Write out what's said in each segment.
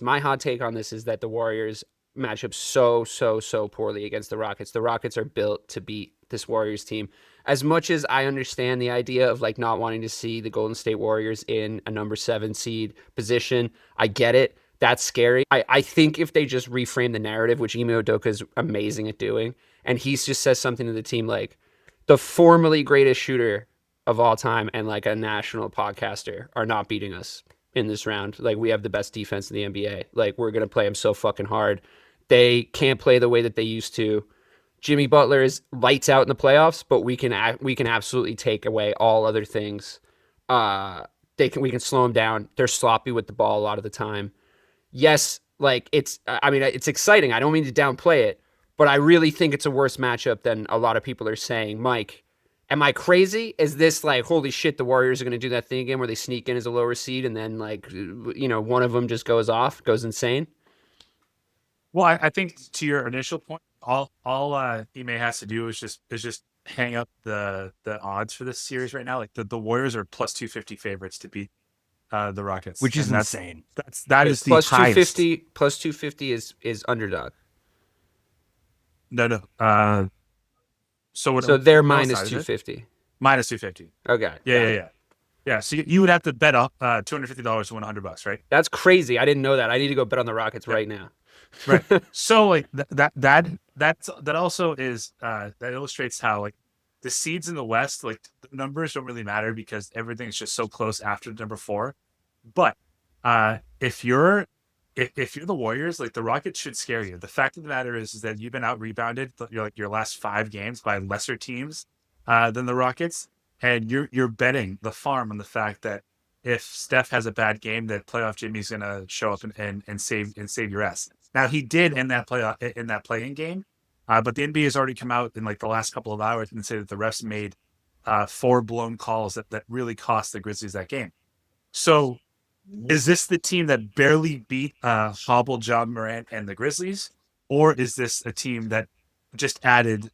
My hot take on this is that the Warriors match up so poorly against the Rockets. The Rockets are built to beat this Warriors team. As much as I understand the idea of like not wanting to see the Golden State Warriors in a number 7 seed position, I get it. That's scary. I think if they just reframe the narrative, which Ime Udoka is amazing at doing, and he just says something to the team like the formerly greatest shooter of all time and like a national podcaster are not beating us in this round. Like, we have the best defense in the NBA. Like, we're going to play them so fucking hard. They can't play the way that they used to. Jimmy Butler is lights out in the playoffs, but we can absolutely take away all other things. We can slow them down. They're sloppy with the ball a lot of the time. Yes, like it's exciting. I don't mean to downplay it, but I really think it's a worse matchup than a lot of people are saying. Mike, am I crazy? Is this like, holy shit, the Warriors are going to do that thing again where they sneak in as a lower seed and then like, one of them just goes insane? Well, I think to your initial point, all Ime has to do is just hang up the odds for this series right now. Like the Warriors are plus 250 favorites to beat the Rockets, which is and insane. That is the plus highest. 250 plus 250 is underdog. No. So they're minus 250. Minus 250. Okay. Yeah. So you would have to bet $250 to win $100, right? That's crazy. I didn't know that. I need to go bet on the Rockets right now. Right. So like that also is that illustrates how like the seeds in the West, like the numbers don't really matter because everything's just so close after number 4. But if you're the Warriors, like the Rockets should scare you. The fact of the matter is that you've been out rebounded your last 5 games by lesser teams than the Rockets, and you're betting the farm on the fact that if Steph has a bad game, that playoff Jimmy's gonna show up and save your ass. Now he did in that play-in game, but the NBA has already come out in like the last couple of hours and say that the refs made 4 blown calls that really cost the Grizzlies that game. So is this the team that barely beat hobbled John Morant and the Grizzlies, or is this a team that just added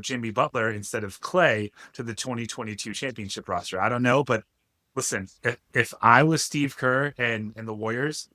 Jimmy Butler instead of Clay to the 2022 championship roster? I don't know, but listen, if I was Steve Kerr and the Warriors,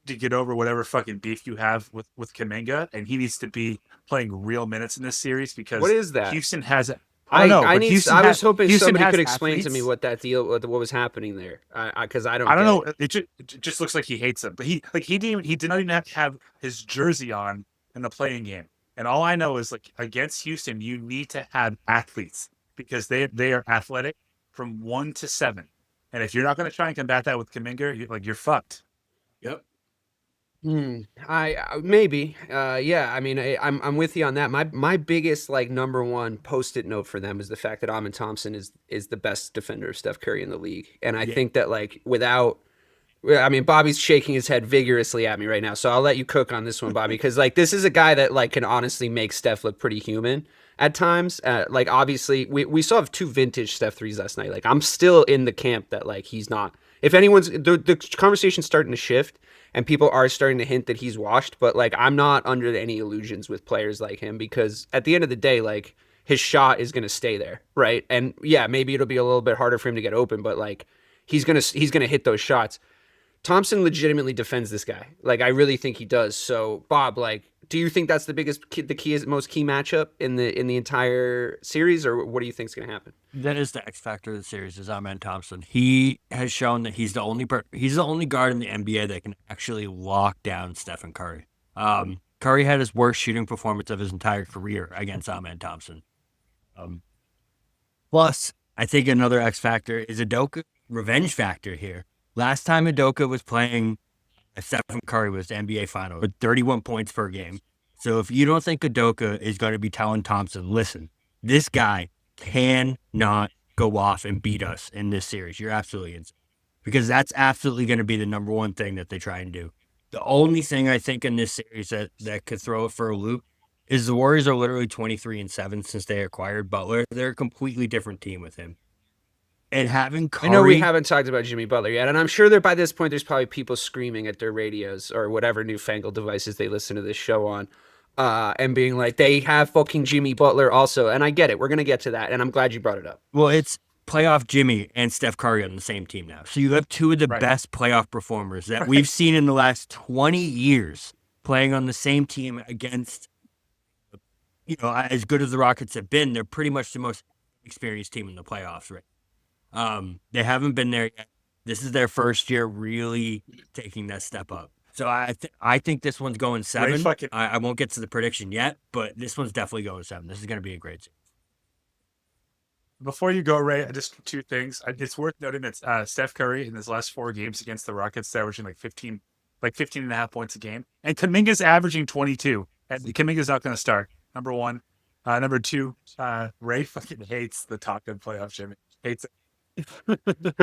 to get over whatever fucking beef you have with Kuminga, and he needs to be playing real minutes in this series because what is that? Houston has it. I don't know. I was hoping Houston somebody could explain athletes. to me what that deal, what was happening there, because I don't know. It just looks like he hates him, but he did not even have to have his jersey on in the playing game. And all I know is like against Houston, you need to have athletes because they are athletic from 1 to 7. And if you're not going to try and combat that with Kuminga, you're fucked. Yep. I maybe, yeah. I mean, I'm with you on that. My biggest like number one post-it note for them is the fact that Amen Thompson is the best defender of Steph Curry in the league, and I think that like Bobby's shaking his head vigorously at me right now, so I'll let you cook on this one, Bobby, because like this is a guy that like can honestly make Steph look pretty human at times. Like obviously we saw 2 vintage Steph threes last night. Like I'm still in the camp that like he's not. If anyone's the conversation's starting to shift. And people are starting to hint that he's washed, but like I'm not under any illusions with players like him because at the end of the day, like his shot is going to stay there, right? And yeah, maybe it'll be a little bit harder for him to get open, but like he's going to hit those shots. Thompson legitimately defends this guy. Like I really think he does. So Bob, like, do you think that's the most key matchup in the entire series, or what do you think is going to happen? That is the X factor of the series. Is Amen Thompson. He has shown that he's the only guard in the NBA that can actually lock down Stephen Curry. Curry had his worst shooting performance of his entire career against Amen Thompson. Plus, I think another X factor is Udoka revenge factor here. Last time Udoka was playing, Stephen Curry was the NBA final with 31 points per game. So if you don't think Udoka is going to be telling Thompson, listen, this guy cannot go off and beat us in this series, you're absolutely insane. Because that's absolutely going to be the number one thing that they try and do. The only thing I think in this series that could throw it for a loop is the Warriors are literally 23-7 since they acquired Butler. They're a completely different team with him. And having Curry... I know we haven't talked about Jimmy Butler yet, and I'm sure that by this point there's probably people screaming at their radios or whatever newfangled devices they listen to this show on, and being like, they have fucking Jimmy Butler also. And I get it. We're going to get to that, and I'm glad you brought it up. Well, it's playoff Jimmy and Steph Curry on the same team now. So you have two of the best playoff performers that we've seen in the last 20 years playing on the same team against, as good as the Rockets have been, they're pretty much the most experienced team in the playoffs, right? They haven't been there yet. This is their first year really taking that step up. So I think this one's going 7. I won't get to the prediction yet, but this one's definitely going 7. This is going to be a great series. Before you go, Ray, just 2 things. It's worth noting that Steph Curry in his last 4 games against the Rockets, averaging like 15 and a half points a game. And Kuminga's averaging 22. And Kuminga's not going to start, number 1. Number 2, Ray fucking hates the Top Gun playoff, Jimmy. Hates it.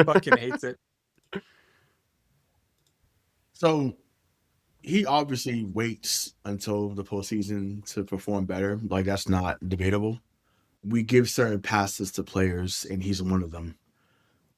Fucking hates it. So he obviously waits until the postseason to perform better. Like, that's not debatable. We give certain passes to players, and he's one of them.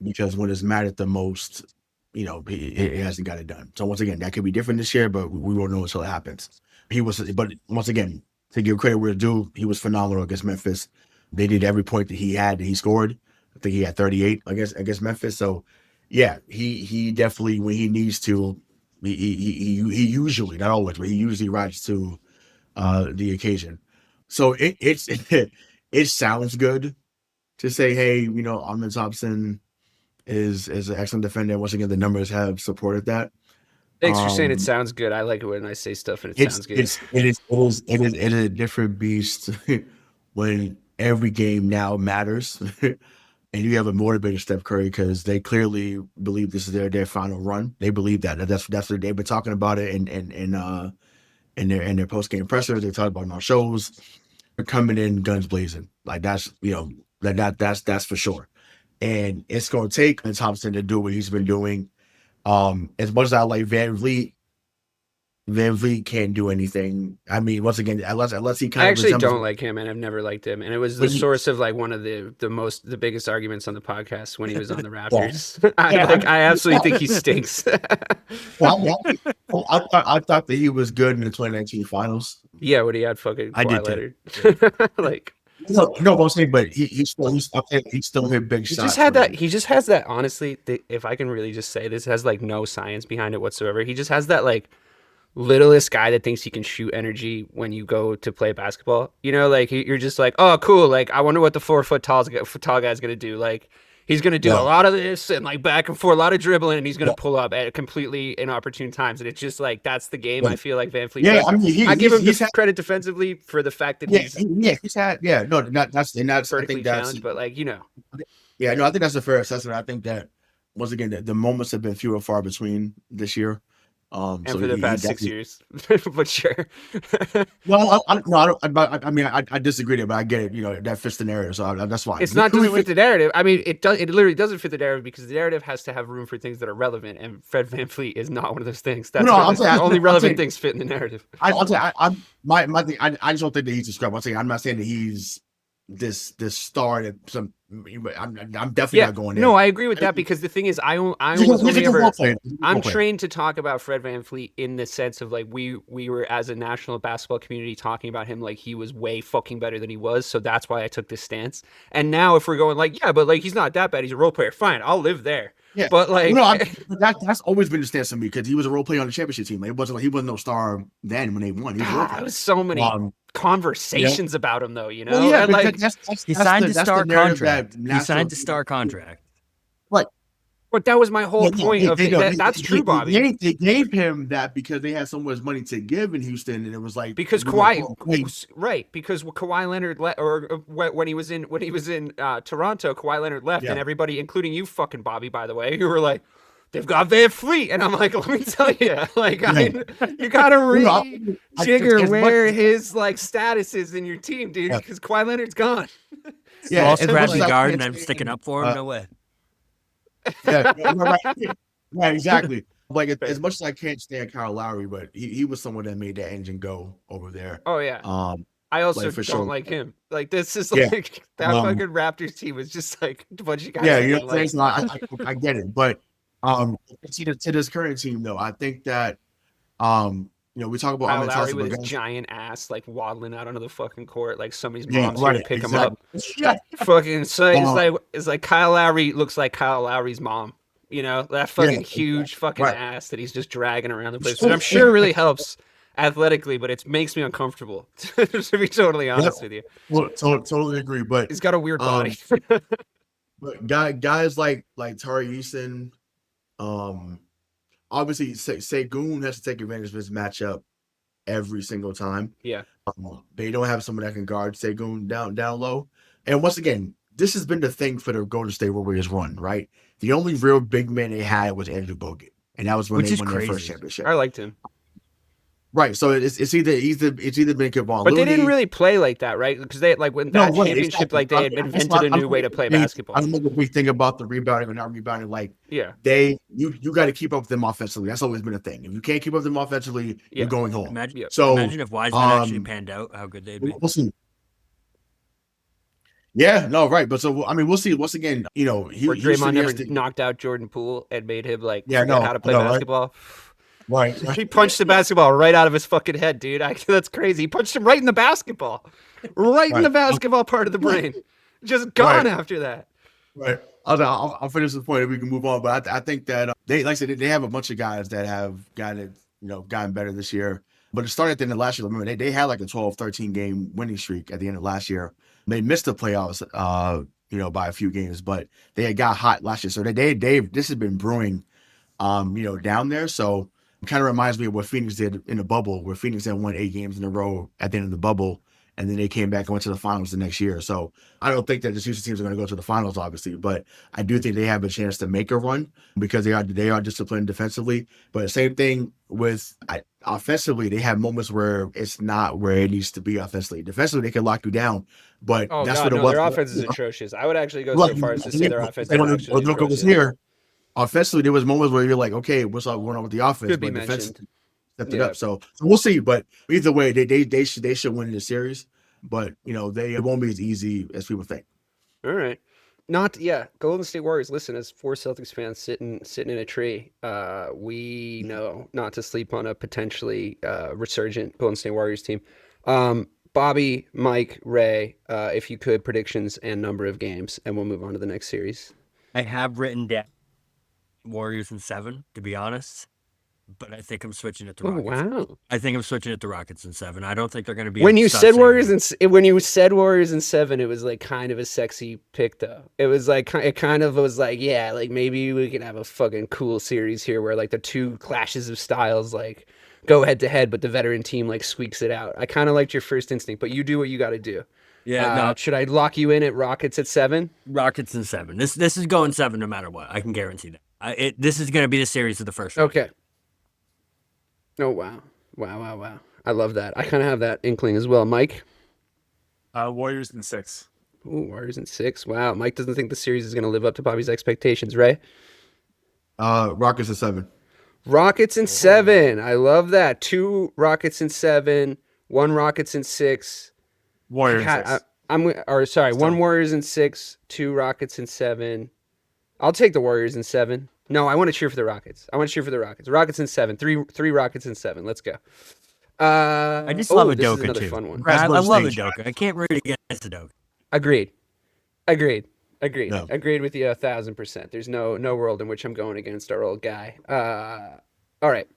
Because when it's mattered the most, he hasn't got it done. So once again, that could be different this year, but we won't know until it happens. But once again, to give credit where it's due, he was phenomenal against Memphis. They did every point that he scored. I think he had 38 against Memphis. So yeah, he definitely, when he needs to, he usually, not always, but he usually rises to the occasion. So it sounds good to say, hey, Amen Thompson is an excellent defender. Once again, the numbers have supported that. Thanks for saying it sounds good. I like it when I say stuff and it sounds good. It is a different beast when every game now matters. And you have a motivated Steph Curry because they clearly believe this is their final run. They believe that. That's what they've been talking about it in their post game pressers. They talk about it on our shows. They're coming in guns blazing. Like that's that's for sure. And it's going to take Thompson to do what he's been doing. As much as I like VanVleet can't do anything. I mean, once again, unless he kind I of actually don't like him, and I've never liked him. And it was the source of like one of the biggest arguments on the podcast when he was on the Raptors. I absolutely think he stinks. I thought that he was good in the 2019 finals. Yeah, when he had fucking Kawhi Leonard. Like no, but I'm saying, but he still hit big shots. He just has that. Honestly, if I can really just say this, has like no science behind it whatsoever. He just has that like littlest guy that thinks he can shoot energy when you go to play basketball. Like you're just like, oh, cool. Like I wonder what the 4 foot tall guy's gonna do. Like he's gonna do a lot of this and like back and forth, a lot of dribbling, and he's gonna pull up at completely inopportune times. And it's just like that's the game. I feel like VanVleet. Yeah, I mean, I give him credit defensively for the fact that he's had that's vertically challenged, but like Yeah, no, I think that's a fair assessment. I think that once again the moments have been few and far between this year. And so for the past 6 years, but sure. Well, I disagree there, but I get it. That fits the narrative, so that's fine. It's not doesn't fit the narrative. I mean, it literally doesn't fit the narrative because the narrative has to have room for things that are relevant, and Fred VanVleet is not one of those things. That's only relevant things fit in the narrative. I'll say my thing. I just don't think that he's a scrub. I'm not saying that he's this star that some. I'm definitely not going there. No, I agree with that because the thing is, I'm trained to talk about Fred VanVleet in the sense of like we were as a national basketball community talking about him like he was way fucking better than he was, so that's why I took this stance. And now if we're going like, yeah, but like he's not that bad, he's a role player, fine, I'll live there. Yeah, but like that's always been the stance of me because he was a role player on the championship team. Like, he wasn't no star then when they won. There was so many conversations about him though, Well, yeah, like he signed a star contract. He signed a star contract. But that was my whole point of that's true, Bobby. They gave him that because they had so much money to give in Houston, and it was like because Kawhi, because Kawhi Leonard when he was in Toronto, Kawhi Leonard left, and everybody, including you, fucking Bobby, by the way, you were like, they've got VanVleet, and I'm like, let me tell you, like, you gotta rejigger where his like status is in your team, dude, because Kawhi Leonard's gone. Small scrappy guard, and I'm sticking up for him. No way. Yeah, right, exactly. Like as much as I can't stand Kyle Lowry, but he was someone that made that engine go over there. Oh yeah. I also don't like him. Like this is like that fucking Raptors team was just like a bunch of guys. Yeah, I get it, but to this current team though, I think that we talk about Kyle Amen Lowry Thompson, with but his guys, giant ass like waddling out onto the fucking court like somebody's yeah, mom's here to right, pick him up. exactly. Yeah. Fucking so Uh, it's like Kyle Lowry looks like Kyle Lowry's mom. You know, that yeah, fucking huge fucking right. ass that he's just dragging around the place, which I'm sure really helps athletically, but it makes me uncomfortable to be totally Yeah, honest with you. well, totally agree. But He's got a weird body. but guys like Tari Eason, um, obviously Segun has to take advantage of his matchup every single time. Yeah. They don't have someone that can guard Segun down low. And once again, this has been the thing for the Golden State Warriors run, right? The only real big man they had was Andrew Bogut, and that was when Which they is won their first crazy. championship. I liked him. Right. So it's either been Kevon But they Looney. didn't really play like that, right? Because they like when that right, championship, exactly. like they had invented a new way to play I basketball. don't know what we think about the rebounding or not rebounding. Like Yeah. you got to keep up with them offensively. That's always been a thing. If you can't keep up with them offensively, Yeah. you're going home. Imagine, Yeah. So imagine if Wiseman actually panned out, how good they'd be. we'll see. Yeah, no, right. But so I mean, we'll see. Once again, Where Houston Draymond never has to, knocked out Jordan Poole and made him like Yeah, forget no, how to play I know, right? basketball. right. He punched the basketball right out of his fucking head, dude. That's crazy. He punched him right in the basketball, right in the Right. basketball part of the brain. Just gone Right. after that. Right. I'll finish this point and we can move on. But I think that they, like I said, they have a bunch of guys that have gotten better this year. But it started at the end of last year. Remember, they had like a 12, 13 game winning streak at the end of last year. They missed the playoffs, by a few games, but they had got hot last year. So this has been brewing, down there. So it kind of reminds me of what Phoenix did in the bubble, where Phoenix had won 8 games in a row at the end of the bubble. And then they came back and went to the finals the next year. So I don't think that the Houston teams are going to go to the finals, obviously, but I do think they have a chance to make a run because they are disciplined defensively. But the same thing with offensively, they have moments where it's not where it needs to be offensively. Defensively, they can lock you down, but Oh that's god, what it no, was. their offense is atrocious. I would actually go Look, so far as to say their offense is when actually Udoka was atrocious. here, offensively, there was moments where you're like, okay, what's up going on with the offense? Could be But defense mentioned. stepped it Yeah. up. So we'll see. But either way, they should win the series. But it won't be as easy as people think. All right. Golden State Warriors. Listen, as 4 Celtics fans sitting in a tree, we know not to sleep on a potentially resurgent Golden State Warriors team. Bobby, Mike, Ray, if you could, predictions and number of games, and we'll move on to the next series. I have written down Warriors in 7, to be honest. But I think I'm switching it to Oh Rockets. wow! I think I'm switching it to Rockets in 7. I don't think they're going to be. When you said Warriors and when you said Warriors in 7, it was like kind of a sexy pick though. It was like it kind of was like, yeah, like maybe we can have a fucking cool series here where like the two clashes of styles like go head to head, but the veteran team like squeaks it out. I kind of liked your first instinct, but you do what you got to do. Yeah, no. Should I lock you in at Rockets at 7? Rockets in 7. This is going 7 no matter what. I can guarantee that. This is going to be the series of the first round. Okay. Oh wow. I love that. I kind of have that inkling as well. Mike? Warriors in 6. Ooh, Warriors in 6. Wow. Mike doesn't think the series is going to live up to Bobby's expectations, Ray? Rockets at 7. Rockets in 7. I love that. 2 Rockets in 7, 1 Rockets in 6. Warriors in 6. 1 Warriors in 6, 2 Rockets in 7. I'll take the Warriors in 7. No, I want to cheer for the Rockets. Rockets in 7. 3 Rockets in 7. Let's go. I just love this is Udoka another too. fun one. I love stage. Udoka. I can't root against Udoka. Agreed. No. Agreed with you 1,000%. There's no world in which I'm going against our old guy. All right.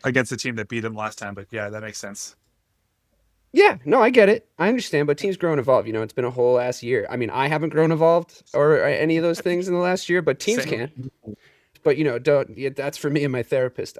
Against the team that beat him last time, but yeah, that makes sense. Yeah, no, I get it. I understand, but teams grow and evolve. It's been a whole ass year. I mean, I haven't grown evolved or any of those things in the last year, but teams Same. can. But don't. That's for me and my therapist.